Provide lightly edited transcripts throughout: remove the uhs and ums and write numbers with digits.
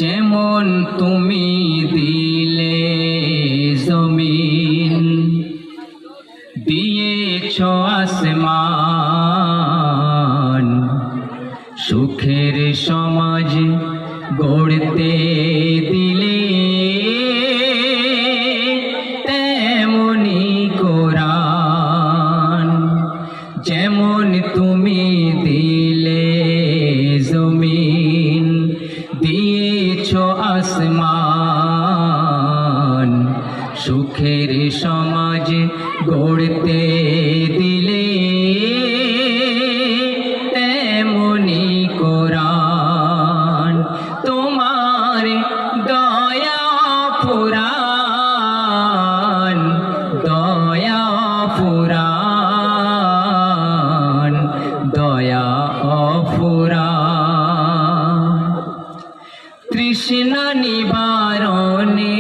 যেমন তুমি দিলে জমিন, দিয়েছ আসমান, সুখের সমাজ গড়তে দিলে তেমনি কোরআন। যেমন তুমি দিলে জমিন, দিয়েছ আসমান, সুখের সমাজ গড়তে দিলে তেমনি কোরআন। তোমার দয়া ফুরান, দয়া ফুরান, দয়া অফুরান। তৃষ্ণা নিবারণে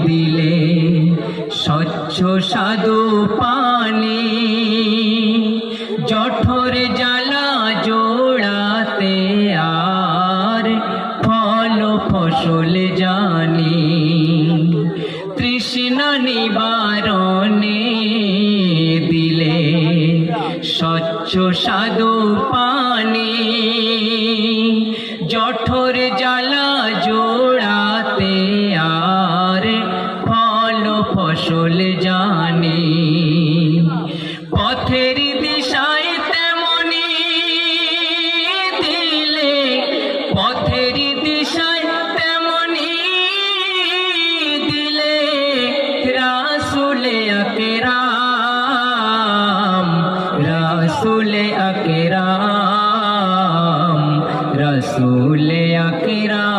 দিলে স্বচ্ছ সাধু পানি, জঠর জ্বালা জোড়াতে আর ফল ফসল জানি। তৃষ্ণা নিবারণে দিলে স্বচ্ছ সাধু পানি, জঠর জ্বালা জোড়াতে আর ফল ফসল জানি। পথের দিশায় তেমনি দিলে, পথের দিশায় তেমনি দিলে রাসূলে আকরাম, রাসূলে আকরাম, রাসূলে আকরাম।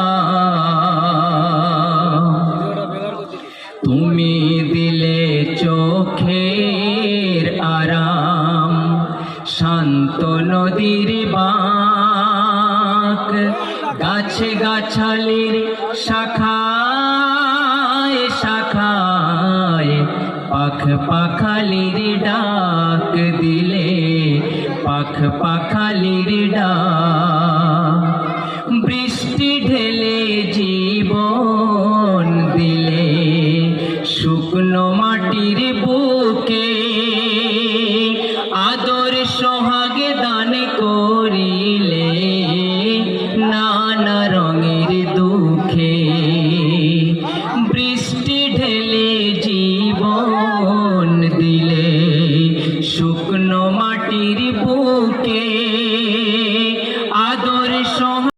তুমি দিলে চোখের আরাম, শান্ত নদীর বাঁক, গাছে গাছালির শাখায় শাখায় পাখ পাখালির ডাক দিলে, পাখ পাখালির ডাক।